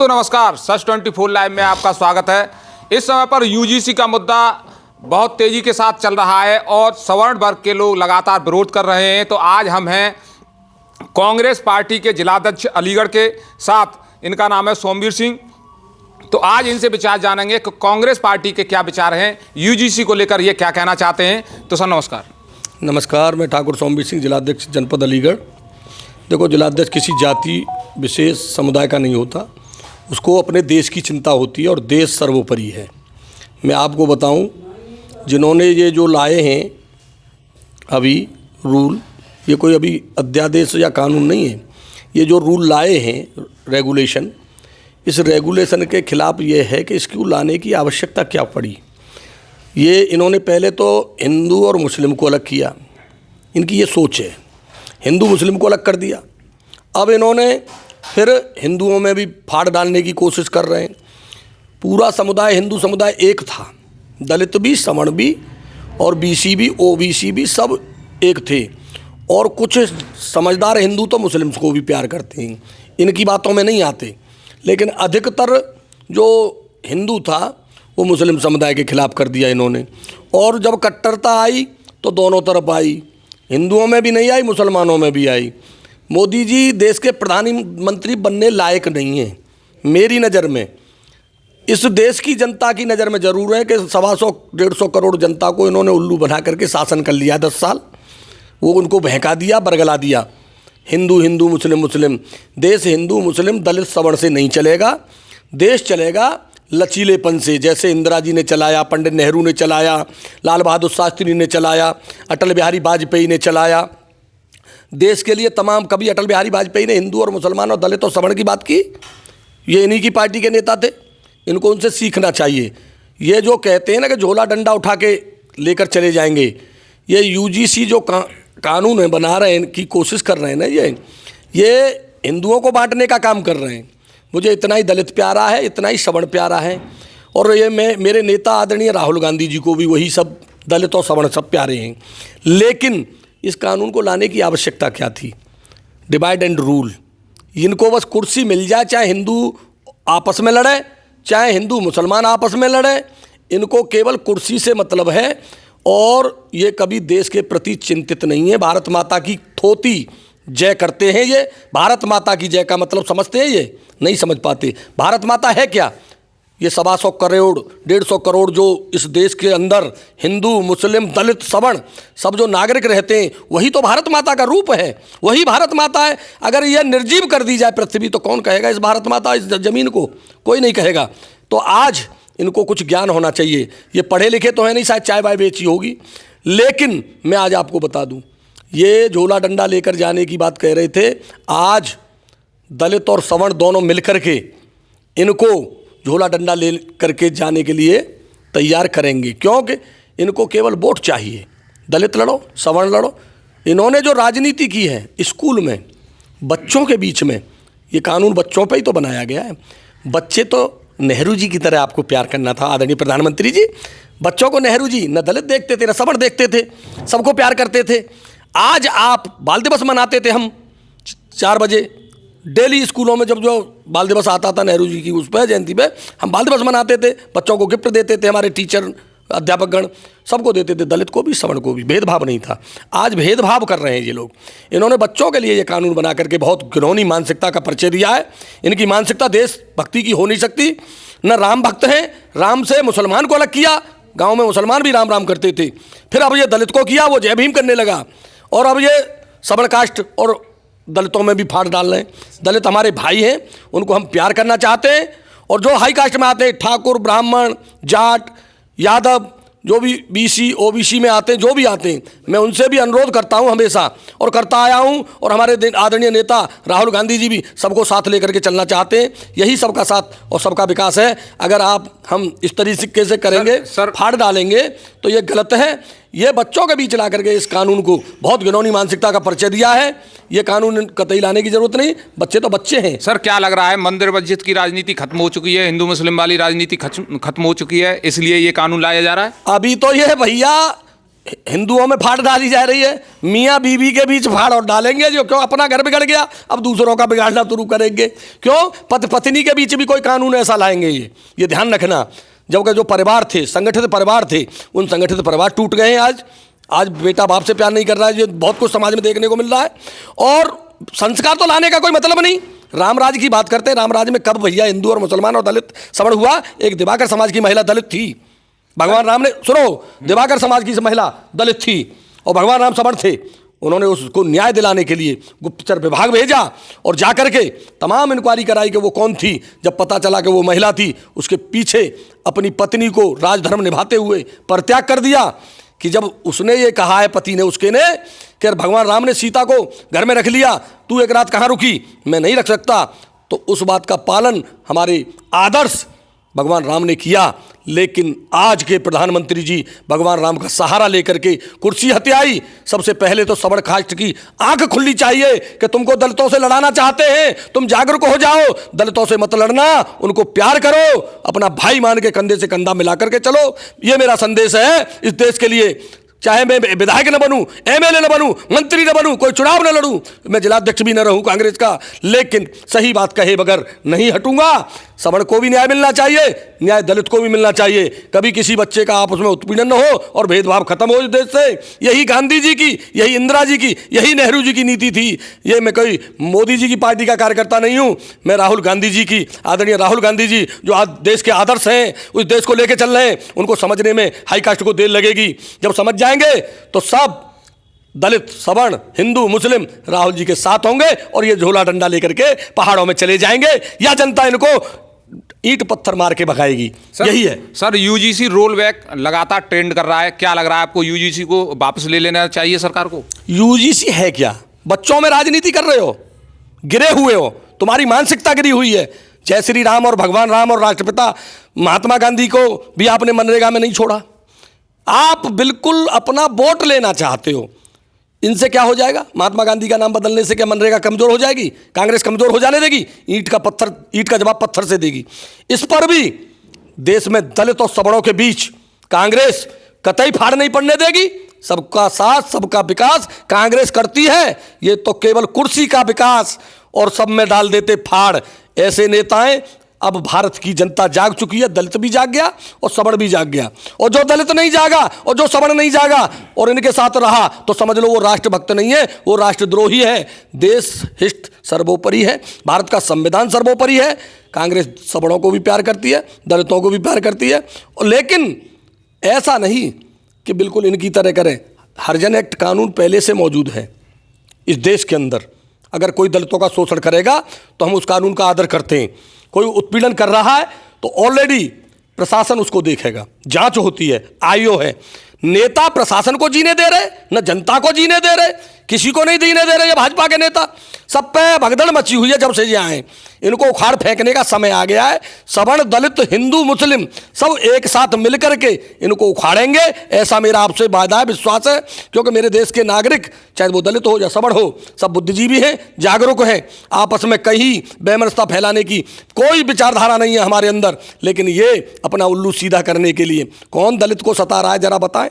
तो नमस्कार, सच 24 लाइव में आपका स्वागत है। इस समय पर यूजीसी का मुद्दा बहुत तेजी के साथ चल रहा है और सवर्ण वर्ग के लोग लगातार विरोध कर रहे हैं। तो आज हम हैं कांग्रेस पार्टी के जिलाध्यक्ष अलीगढ़ के साथ, इनका नाम है सोमवीर सिंह। तो आज इनसे विचार जानेंगे कि कांग्रेस पार्टी के क्या विचार हैं, यूजीसी को लेकर ये क्या कहना चाहते हैं। तो सर नमस्कार। नमस्कार, मैं ठाकुर सोमवीर सिंह, जिलाध्यक्ष जनपद अलीगढ़। देखो, जिलाध्यक्ष किसी जाति विशेष समुदाय का नहीं होता, उसको अपने देश की चिंता होती है और देश सर्वोपरि है। मैं आपको बताऊं, जिन्होंने ये जो लाए हैं अभी रूल, ये कोई अभी अध्यादेश या कानून नहीं है। ये जो रूल लाए हैं रेगुलेशन, इस रेगुलेशन के खिलाफ ये है कि इसको लाने की आवश्यकता क्या पड़ी। ये इन्होंने पहले तो हिंदू और मुस्लिम को अलग किया, इनकी ये सोच है। हिंदू मुस्लिम को अलग कर दिया। अब इन्होंने फिर हिंदुओं में भी फाड़ डालने की कोशिश कर रहे हैं। पूरा समुदाय, हिंदू समुदाय एक था, दलित भी, सवर्ण भी और बीसी भी, ओबीसी भी, सब एक थे। और कुछ समझदार हिंदू तो मुस्लिम्स को भी प्यार करते हैं, इनकी बातों में नहीं आते। लेकिन अधिकतर जो हिंदू था वो मुस्लिम समुदाय के खिलाफ कर दिया इन्होंने। और जब कट्टरता आई तो दोनों तरफ आई, हिंदुओं में भी नहीं आई, मुसलमानों में भी आई। मोदी जी देश के प्रधानमंत्री बनने लायक नहीं हैं मेरी नज़र में। इस देश की जनता की नज़र में ज़रूर है कि 125-150 करोड़ जनता को इन्होंने उल्लू बना करके शासन कर लिया 10 साल। वो उनको बहका दिया, बरगला दिया। हिंदू हिंदू, मुस्लिम मुस्लिम। देश हिंदू मुस्लिम दलित सवर्ण से नहीं चलेगा। देश चलेगा लचीलेपन से, जैसे इंदिरा जी ने चलाया, पंडित नेहरू ने चलाया, लाल बहादुर शास्त्री ने चलाया, अटल बिहारी वाजपेयी ने चलाया देश के लिए तमाम। कभी अटल बिहारी वाजपेयी ने हिंदू और मुसलमान और दलित और सवर्ण की बात की? ये इन्हीं की पार्टी के नेता थे, इनको उनसे सीखना चाहिए। ये जो कहते हैं ना कि झोला डंडा उठा के लेकर चले जाएंगे, ये यूजीसी जो कानून है बना रहे हैं, की कोशिश कर रहे हैं ना, ये हिंदुओं को बांटने का काम कर रहे हैं। मुझे इतना ही दलित प्यारा है, इतना ही सवर्ण प्यारा है। और ये मेरे नेता आदरणीय राहुल गांधी जी को भी वही सब दलित और सवर्ण सब प्यारे हैं। लेकिन इस कानून को लाने की आवश्यकता क्या थी? Divide and rule. इनको बस कुर्सी मिल जाए, चाहे हिंदू आपस में लड़े, चाहे हिंदू मुसलमान आपस में लड़े, इनको केवल कुर्सी से मतलब है। और ये कभी देश के प्रति चिंतित नहीं है। भारत माता की थोती जय करते हैं ये। भारत माता की जय का मतलब समझते हैं? ये नहीं समझ पाते। भारत माता है क्या? ये 125 करोड़ 150 करोड़ जो इस देश के अंदर हिंदू मुस्लिम दलित सवर्ण सब जो नागरिक रहते हैं, वही तो भारत माता का रूप है, वही भारत माता है। अगर यह निर्जीव कर दी जाए पृथ्वी, तो कौन कहेगा इस भारत माता, इस ज़मीन को? कोई नहीं कहेगा। तो आज इनको कुछ ज्ञान होना चाहिए। ये पढ़े लिखे तो है नहीं, शायद चाय वाय बेची होगी। लेकिन मैं आज आपको बता दूं, ये झोला डंडा लेकर जाने की बात कह रहे थे। आज दलित और सवर्ण दोनों मिलकर के इनको झोला डंडा ले करके जाने के लिए तैयार करेंगे, क्योंकि इनको केवल वोट चाहिए। दलित लड़ो, सवर्ण लड़ो। इन्होंने जो राजनीति की है स्कूल में, बच्चों के बीच में, ये कानून बच्चों पे ही तो बनाया गया है। बच्चे तो नेहरू जी की तरह आपको प्यार करना था, आदरणीय प्रधानमंत्री जी। बच्चों को नेहरू जी न दलित देखते थे, न सवर्ण देखते थे, सबको प्यार करते थे। आज आप बाल दिवस मनाते थे, हम 4 बजे डेली स्कूलों में जब जो बाल दिवस आता था नेहरू जी की उस पर जयंती पे, हम बाल दिवस मनाते थे, बच्चों को गिफ्ट देते थे, हमारे टीचर अध्यापकगण सबको देते थे, दलित को भी सवर्ण को भी, भेदभाव नहीं था। आज भेदभाव कर रहे हैं ये लोग। इन्होंने बच्चों के लिए ये कानून बना करके बहुत घिनौनी मानसिकता का परिचय दिया है। इनकी मानसिकता देश भक्ति की हो नहीं सकती। न राम भक्त हैं, राम से मुसलमान को अलग किया। गाँव में मुसलमान भी राम राम करते थे, फिर अब ये दलित को किया, वो जय भीम करने लगा। और अब ये सवर्ण कास्ट और दलितों में भी फाड़ डाल रहे हैं। दलित हमारे भाई हैं, उनको हम प्यार करना चाहते हैं। और जो हाई कास्ट में आते हैं, ठाकुर, ब्राह्मण, जाट, यादव, जो भी बीसी ओबीसी में आते हैं, जो भी आते हैं, मैं उनसे भी अनुरोध करता हूं हमेशा और करता आया हूं। और हमारे आदरणीय नेता राहुल गांधी जी भी सबको साथ लेकर के चलना चाहते हैं। यही सबका साथ और सबका विकास है। अगर हम इस तरीके से करेंगे, फाड़ डालेंगे, तो ये गलत है। ये बच्चों के बीच ला करके इस कानून को बहुत घिनौनी मानसिकता का परिचय दिया है। ये कानून कतई लाने की जरूरत नहीं, बच्चे तो बच्चे हैं। सर क्या लग रहा है, मंदिर मस्जिद की राजनीति खत्म हो चुकी है, हिंदू मुस्लिम वाली राजनीति खत्म हो चुकी है, इसलिए ये कानून लाया जा रहा है? अभी तो ये भैया हिंदुओं में फाड़ डाली जा रही है, मियाँ बीवी के बीच फाड़ और डालेंगे जो क्यों अपना घर बिगड़ गया अब दूसरों का बिगाड़ना शुरू करेंगे। क्यों पति पत्नी के बीच भी कोई कानून ऐसा लाएंगे ये ध्यान रखना। जबकि जो परिवार थे, संगठित परिवार थे, उन संगठित परिवार टूट गए हैं। आज बेटा बाप से प्यार नहीं कर रहा है, ये बहुत कुछ समाज में देखने को मिल रहा है। और संस्कार तो लाने का कोई मतलब नहीं। रामराज की बात करते हैं, रामराज में कब भैया हिंदू और मुसलमान और दलित सवर्ण हुआ? एक दिवाकर समाज की महिला दलित थी, भगवान राम ने, सुनो, दिवाकर समाज की महिला दलित थी और भगवान राम सवर्ण थे। उन्होंने उसको न्याय दिलाने के लिए गुप्तचर विभाग भेजा और जाकर के तमाम इंक्वायरी कराई कि वो कौन थी। जब पता चला कि वो महिला थी, उसके पीछे अपनी पत्नी को राजधर्म निभाते हुए परित्याग कर दिया। कि जब उसने ये कहा है, पति ने उसके ने, कि भगवान राम ने सीता को घर में रख लिया, तू एक रात कहाँ रुकी? मैं नहीं रख सकता। तो उस बात का पालन हमारे आदर्श भगवान राम ने किया। लेकिन आज के प्रधानमंत्री जी भगवान राम का सहारा लेकर के कुर्सी हत्याई। सबसे पहले तो सवर्ण कास्ट की आंख खुलनी चाहिए कि तुमको दलितों से लड़ाना चाहते हैं, तुम जागरूक हो जाओ, दलितों से मत लड़ना, उनको प्यार करो, अपना भाई मान के कंधे से कंधा मिला करके चलो। ये मेरा संदेश है इस देश के लिए। चाहे मैं विधायक न बनूं, एमएलए न बनूं, मंत्री न बनूं, कोई चुनाव न लड़ूं, मैं जिलाध्यक्ष भी न रहूं कांग्रेस का, लेकिन सही बात कहे बगैर नहीं हटूंगा। सवर्ण को भी न्याय मिलना चाहिए, न्याय दलित को भी मिलना चाहिए। कभी किसी बच्चे का आपस में उत्पीड़न न हो और भेदभाव खत्म हो इस देश से। यही गांधी जी की, यही इंदिरा जी की, यही नेहरू जी की नीति थी। ये मैं कोई मोदी जी की पार्टी का कार्यकर्ता नहीं हूँ, मैं राहुल गांधी जी की, आदरणीय राहुल गांधी जी जो आज देश के आदर्श हैं, उस देश को लेकर चल रहे हैं, उनको समझने में हाई कास्ट को देर लगेगी। जब समझ जाएंगे तो सब दलित, सवर्ण, हिंदू, मुस्लिम राहुल जी के साथ होंगे और ये झोला डंडा लेकर के पहाड़ों में चले जाएंगे, या जनता इनको ईंट पत्थर मार के भगाएगी। यही है सर। यूजीसी रोल बैक लगातार ट्रेंड कर रहा है, क्या लग रहा है आपको? यूजीसी को वापस ले लेना चाहिए सरकार को? यूजीसी है क्या? बच्चों में राजनीति कर रहे हो, गिरे हुए हो, तुम्हारी मानसिकता गिरी हुई है। जय श्री राम और भगवान राम और राष्ट्रपिता महात्मा गांधी को भी आपने मनरेगा में नहीं छोड़ा। आप बिल्कुल अपना वोट लेना चाहते हो। इनसे क्या हो जाएगा? महात्मा गांधी का नाम बदलने से क्या मनरेगा कमजोर हो जाएगी? कांग्रेस कमजोर हो जाने देगी? ईंट का जवाब पत्थर से देगी। इस पर भी देश में दलित और सवर्णों के बीच कांग्रेस कतई फाड़ नहीं पड़ने देगी। सबका साथ, सबका विकास कांग्रेस करती है। ये तो केवल कुर्सी का विकास और सब में डाल देते फाड़। ऐसे नेताएं, अब भारत की जनता जाग चुकी है, दलित भी जाग गया और सवर्ण भी जाग गया। और जो दलित नहीं जागा और जो सवर्ण नहीं जागा और इनके साथ रहा तो समझ लो वो राष्ट्रभक्त नहीं है, वो राष्ट्रद्रोही है। देश हित सर्वोपरि है, भारत का संविधान सर्वोपरि है। कांग्रेस सवर्णों को भी प्यार करती है, दलितों को भी प्यार करती है, और लेकिन ऐसा नहीं कि बिल्कुल इनकी तरह करें। हरिजन एक्ट कानून पहले से मौजूद है इस देश के अंदर। अगर कोई दलितों का शोषण करेगा तो हम उस कानून का आदर करते हैं। कोई उत्पीड़न कर रहा है तो ऑलरेडी प्रशासन उसको देखेगा, जांच होती है, आईओ है। नेता प्रशासन को जीने दे रहे, न जनता को जीने दे रहे, किसी को नहीं जीने दे रहे। ये भाजपा के नेता, सब पे भगदड़ मची हुई है जब से ये आए। इनको उखाड़ फेंकने का समय आ गया है। सवर्ण, दलित, हिंदू, मुस्लिम सब एक साथ मिलकर के इनको उखाड़ेंगे, ऐसा मेरा आपसे वादा है, विश्वास है। क्योंकि मेरे देश के नागरिक, चाहे वो दलित हो या सवर्ण हो, सब बुद्धिजीवी हैं, जागरूक हैं। आपस में कहीं बेमनस्ता फैलाने की कोई विचारधारा नहीं है हमारे अंदर। लेकिन ये अपना उल्लू सीधा करने के लिए कौन दलित को सता रहा है जरा बताएं।